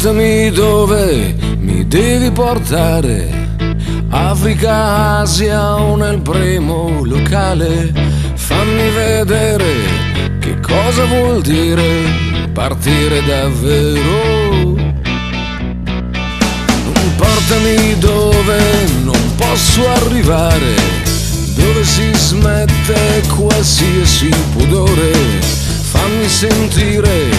Portami dove mi devi portare, Africa, Asia o nel primo locale. Fammi vedere che cosa vuol dire partire davvero. Portami dove non posso arrivare, dove si smette qualsiasi pudore. Fammi sentire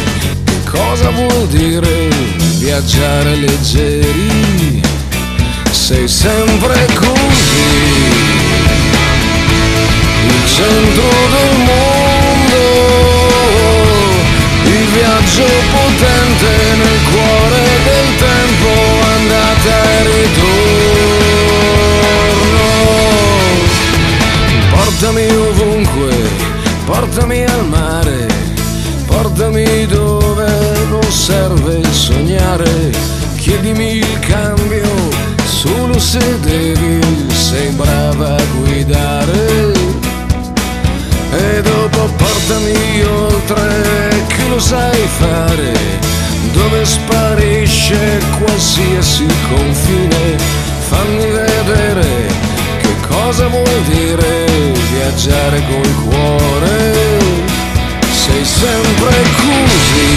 che cosa vuol dire viaggiare leggeri. Sei sempre così, il centro del mondo, il viaggio potente nel cuore del tempo, andata e ritorno. Portami ovunque, portami al mare, portami dove non serve sognare. Chiedimi il cambio solo se devi, sei brava a guidare. E dopo portami oltre, che lo sai fare, dove sparisce qualsiasi confine. Fammi vedere che cosa vuol dire viaggiare col cuore. Sei sempre così,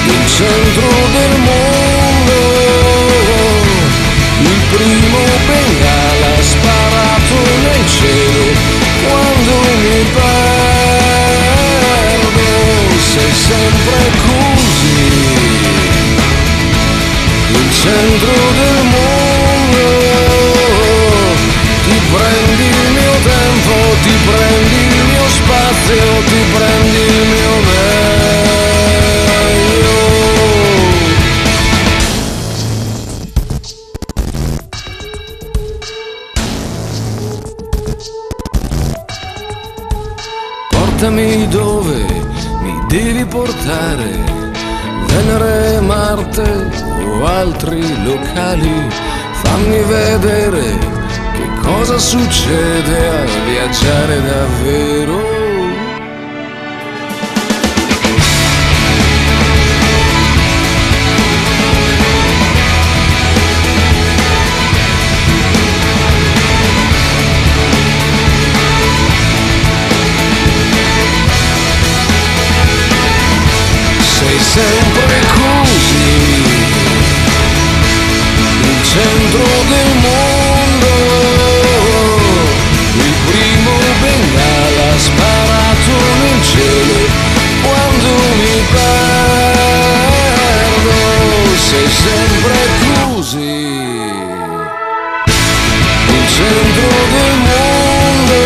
il centro del mondo, il primo bengala sparato nel cielo quando mi perdo. Sei sempre così, il centro del mondo. Ti prendi il mio tempo, ti prendi il mio spazio, ti prendi il mio meglio. Portami dove mi devi portare, Venere, Marte o altri locali. Fammi vedere che cosa succede a viaggiare davvero. Sempre così, il centro del mondo, il primo bengala sparato nel cielo quando mi perdo. Sei sempre così, il centro del mondo.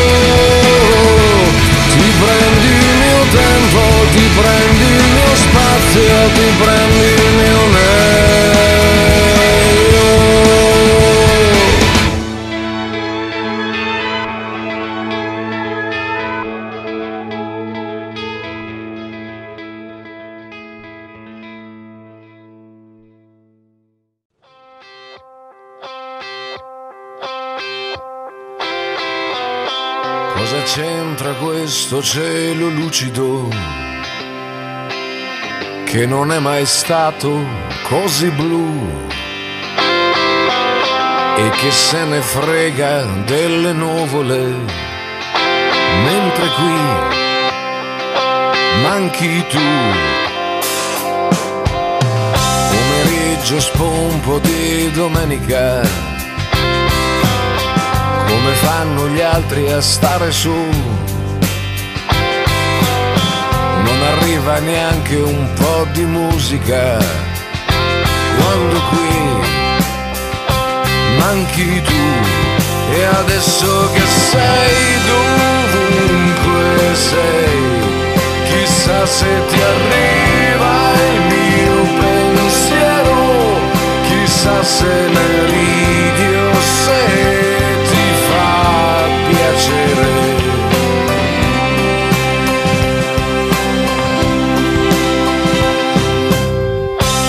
Ti prendi il mio tempo, ti prendi il mio spazio, ti prendi il mio meglio. Cosa c'entra questo cielo lucido, che non è mai stato così blu, e che se ne frega delle nuvole, mentre qui manchi tu. Pomeriggio spompo di domenica, come fanno gli altri a stare su. Non arriva neanche un po' di musica, quando qui manchi tu. E adesso che sei dovunque sei, chissà se ti arriva il mio pensiero, chissà se ne ridi o se ti fa piacere.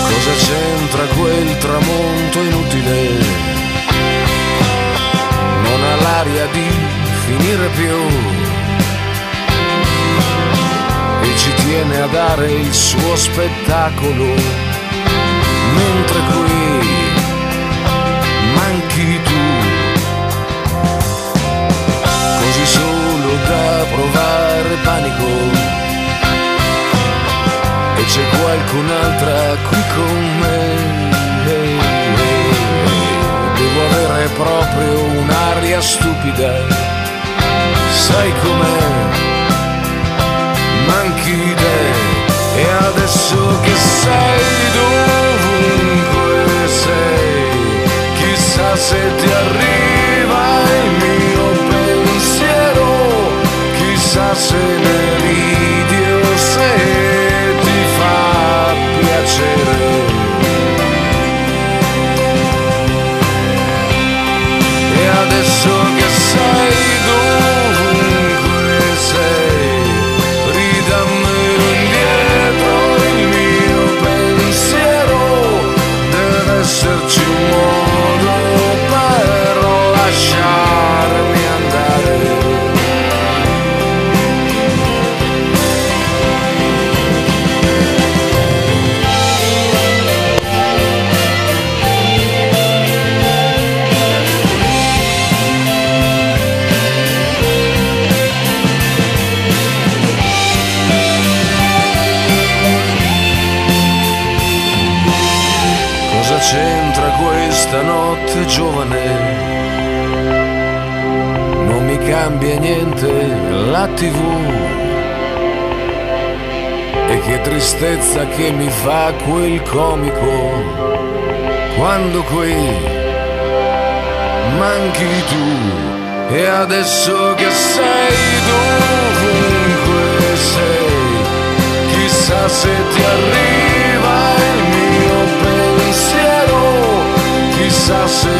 Cosa c'entra quel tramonto inutile? Non ha l'aria di finire più, e ci tiene ad guardare il suo spettacolo, mentre qui manchi tu, così solo da provare panico, e c'è qualcun'altra qui con me. Devo avere proprio un'aria stupida, sai com'è, manchi te, e adesso che sei dovunque sei, chissà se ti arriva il mio pensiero, chissà se ne ridi o se ti fa piacere. E adesso che sei dovunque sei, ridammelo indietro il mio pensiero, deve esserci un modo per lasciarmi andare. Cosa c'entra questa notte giovane? Non mi cambia niente la TV, e che tristezza che mi fa quel comico, quando qui manchi tu. E adesso che sei dovunque sei, chissà se ti arriva il mio pensiero, chissà se